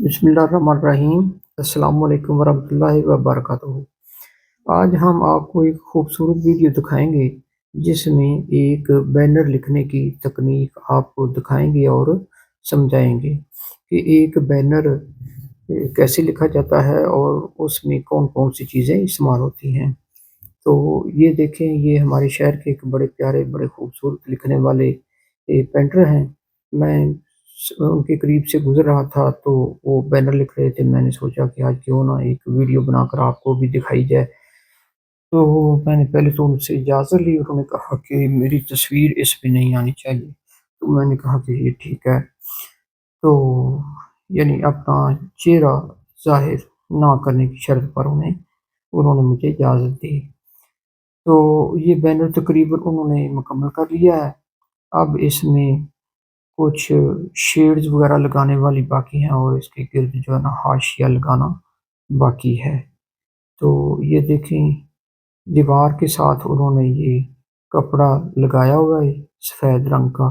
बिस्मिल्लाहिर्रहमानिर्रहीम। अस्सलाम वालेकुम वरहमतुल्लाहि वबरकातुहू। आज हम आपको एक खूबसूरत वीडियो दिखाएंगे जिसमें एक बैनर लिखने की तकनीक आपको दिखाएंगे और समझाएंगे कि एक बैनर कैसे लिखा जाता है और उसमें कौन कौन सी चीज़ें इस्तेमाल होती हैं। तो ये देखें, ये हमारे शहर के एक बड़े प्यारे, बड़े खूबसूरत लिखने वाले पेंटर हैं। मैं उनके करीब से गुज़र रहा था तो वो बैनर लिख रहे थे। मैंने सोचा कि आज क्यों ना एक वीडियो बनाकर आपको भी दिखाई जाए। तो मैंने पहले तो उनसे इजाज़त ली। उन्होंने कहा कि मेरी तस्वीर इस पे नहीं आनी चाहिए। तो मैंने कहा कि ये ठीक है। तो यानी अपना चेहरा ज़ाहिर ना करने की शर्त पर उन्होंने मुझे इजाज़त दी। तो ये बैनर तकरीबन उन्होंने मुकम्मल कर लिया है। अब इसमें कुछ शेड्स वगैरह लगाने वाली बाकी हैं और इसके गिर्द जो है ना हाशिया लगाना बाकी है। तो ये देखें, दीवार के साथ उन्होंने ये कपड़ा लगाया हुआ है सफ़ेद रंग का,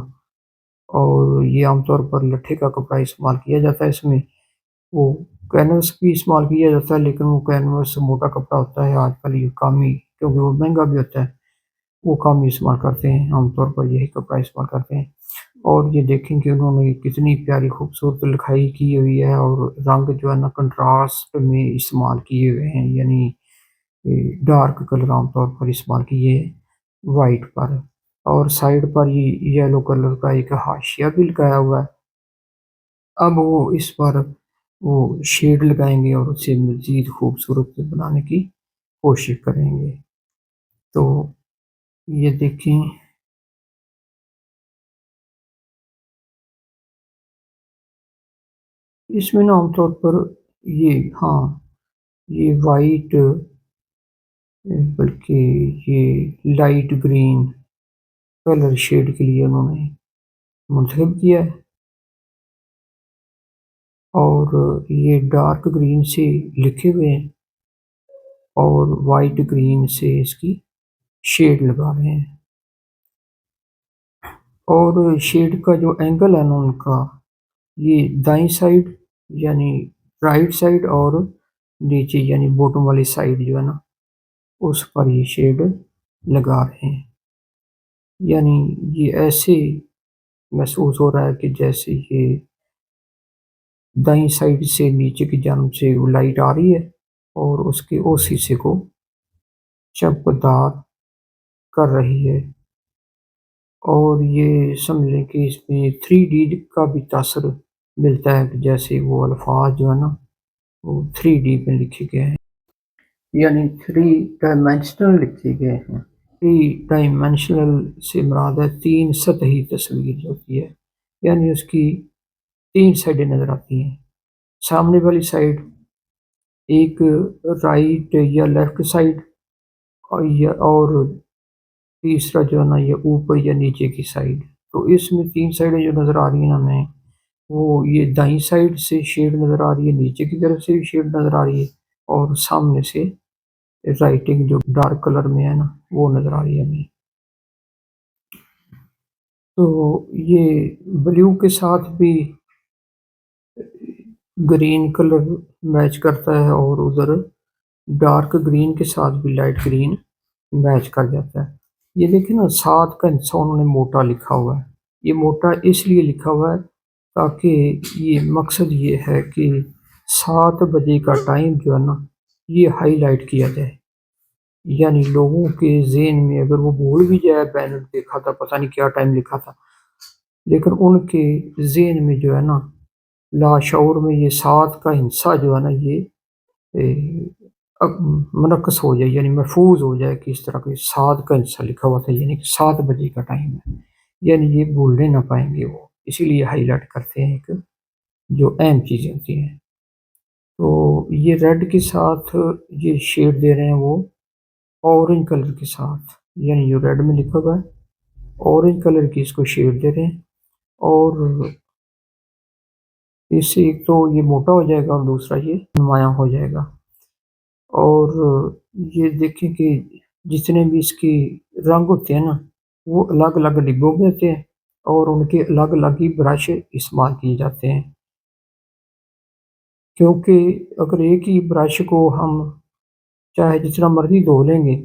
और ये आमतौर पर लट्ठे का कपड़ा इस्तेमाल किया जाता है। इसमें वो कैनवस भी इस्तेमाल किया जाता है, लेकिन वो कैनवस मोटा कपड़ा होता है। आजकल ये कामी, क्योंकि वो महंगा भी होता है, वो कम इस्तेमाल करते हैं। आमतौर पर यही कपड़ा इस्तेमाल करते हैं। और ये देखें कि उन्होंने कितनी प्यारी खूबसूरत लिखाई की हुई है, और रंग जो है ना कंट्रास्ट में इस्तेमाल किए हुए हैं, यानी डार्क कलर आमतौर पर इस्तेमाल किए वाइट पर। और साइड पर ये येलो कलर का एक हाशिया भी लगाया हुआ है। अब वो इस पर वो शेड लगाएंगे और उसे मज़ीद खूबसूरत बनाने की कोशिश करेंगे। तो ये देखें, इसमें ना आमतौर पर ये, हाँ, ये वाइट, बल्कि ये लाइट ग्रीन कलर शेड के लिए उन्होंने मुंतखब किया है, और ये डार्क ग्रीन से लिखे हुए हैं और वाइट ग्रीन से इसकी शेड लगा रहे हैं। और शेड का जो एंगल है ना उनका, ये दाईं साइड यानी राइट साइड, और नीचे यानी बॉटम वाली साइड जो है ना उस पर ये शेड लगा रहे हैं। यानी ये ऐसे महसूस हो रहा है कि जैसे ये दाईं साइड से नीचे की जानिब से वो लाइट आ रही है और उसके उस हिस्से को चमकदार कर रही है। और ये समझ लें कि इसमें 3D का भी तासर मिलता है, कि जैसे वो अल्फाज जो है ना वो 3D में लिखे गए हैं, यानी थ्री डायमेंशनल लिखे गए हैं। थ्री डायमेंशनल से मुराद है तीन सतही तस्वीर होती है, यानी उसकी तीन साइडें नज़र आती हैं। सामने वाली साइड एक राइट या लेफ्ट साइड, और तीसरा जो है ना ये ऊपर या नीचे की साइड। तो इसमें तीन साइडें जो नज़र आ रही हैं हमें, वो ये दाईं साइड से शेड नज़र आ रही है, नीचे की तरफ से भी शेड नज़र आ रही है, और सामने से राइटिंग जो डार्क कलर में है ना वो नज़र आ रही है हमें। तो ये ब्लू के साथ भी ग्रीन कलर मैच करता है, और उधर डार्क ग्रीन के साथ भी लाइट ग्रीन मैच कर जाता है। ये देखिए ना, 7 का हिस्सा उन्होंने मोटा लिखा हुआ है। ये मोटा इसलिए लिखा हुआ है ताकि ये मकसद ये है कि 7 बजे का टाइम जो है ना ये हाईलाइट किया जाए। यानी लोगों के ज़हन में अगर वो भूल भी जाए, बैनर देखा था, पता नहीं क्या टाइम लिखा था, लेकिन उनके ज़हन में जो है ना लाशऊर में ये 7 का हिस्सा जो है ना ये ए, मुनक्कस हो जाए, यानी महफूज हो जाए कि इस तरह के 7 का हिस्सा लिखा हुआ था, यानी कि 7 बजे का टाइम है। यानी ये भूलने ना पाएंगे वो, इसीलिए हाईलाइट करते हैं एक जो अहम चीज़ें होती हैं। तो ये रेड के साथ ये शेड दे रहे हैं वो ऑरेंज कलर के साथ, यानी जो रेड में लिखा हुआ है ऑरेंज कलर की इसको शेड दे रहे हैं। और इससे एक तो ये मोटा हो जाएगा और दूसरा ये नुमायाँ हो जाएगा। और ये देखें कि जितने भी इसके रंग होते हैं ना वो अलग अलग डिब्बों में होते हैं, और उनके अलग अलग ही ब्रश इस्तेमाल किए जाते हैं। کیونکہ اگر ایک ہی برش کو ہم چاہے جتنا مرضی دھو لیں گے،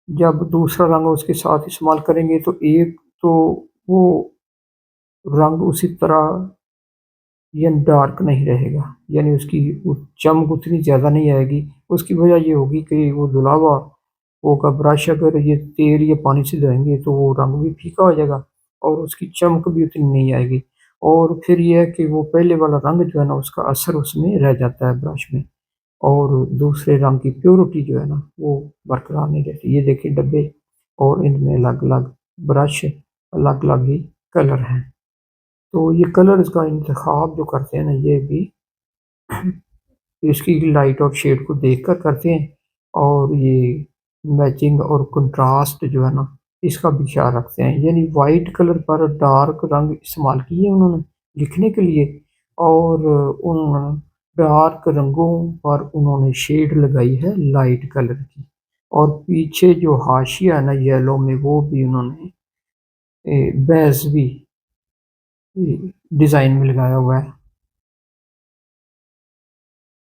جب دوسرا رنگ اس کے ساتھ استعمال کریں گے تو ایک تو وہ رنگ اسی طرح یعنی ڈارک نہیں رہے گا، یعنی اس کی چمک اتنی زیادہ نہیں آئے گی۔ اس کی وجہ یہ ہوگی کہ وہ دھلا ہوا ہوگا برش، اگر یہ تیل یا پانی سے دھوئیں گے تو وہ رنگ بھی پھیکا ہو جائے گا اور اس کی چمک بھی اتنی نہیں آئے گی، اور پھر یہ ہے کہ وہ پہلے والا رنگ جو ہے نا اس کا اثر اس میں رہ جاتا ہے برش میں، اور دوسرے رنگ کی پیورٹی جو ہے نا وہ برقرار نہیں رہتی۔ یہ دیکھیں ڈبے، اور ان میں الگ الگ برش، الگ الگ ہی کلر ہیں، تو یہ کلرز کا انتخاب جو کرتے ہیں نا یہ بھی اس کی لائٹ اور شیڈ کو دیکھ کر کرتے ہیں، اور یہ میچنگ اور کنٹراسٹ جو ہے نا اس کا بھی خیال رکھتے ہیں، یعنی وائٹ کلر پر ڈارک رنگ استعمال کیے انہوں نے لکھنے کے لیے، اور ان ڈارک رنگوں پر انہوں نے شیڈ لگائی ہے لائٹ کلر کی، اور پیچھے جو حاشیہ ہے نا یلو میں وہ بھی انہوں نے بیز بھی ڈیزائن میں لگایا ہوا ہے۔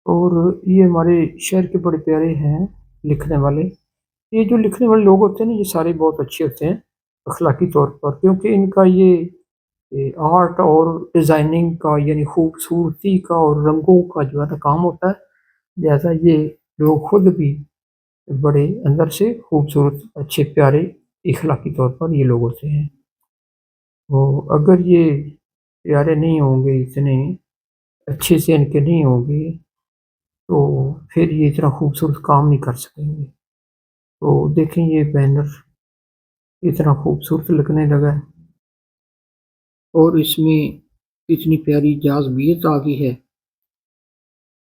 اور یہ ہمارے شہر کے بڑے پیارے ہیں لکھنے والے، یہ جو لکھنے والے لوگ ہوتے ہیں نا یہ سارے بہت اچھے ہوتے ہیں اخلاقی طور پر، کیونکہ ان کا یہ آرٹ اور ڈیزائننگ کا یعنی خوبصورتی کا اور رنگوں کا جو ہے نا کام ہوتا ہے، لہذا یہ لوگ خود بھی بڑے اندر سے خوبصورت اچھے پیارے اخلاقی طور پر یہ لوگ ہوتے ہیں۔ وہ اگر یہ پیارے نہیں ہوں گے، اتنے اچھے سے ان کے نہیں ہوں گے تو پھر یہ اتنا خوبصورت کام نہیں کر سکیں گے۔ تو دیکھیں یہ بینر اتنا خوبصورت لگنے لگا ہے، اور اس میں اتنی پیاری جاذبیت آ گئی ہے،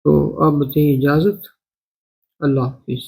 تو اب دیں اجازت، اللہ حافظ۔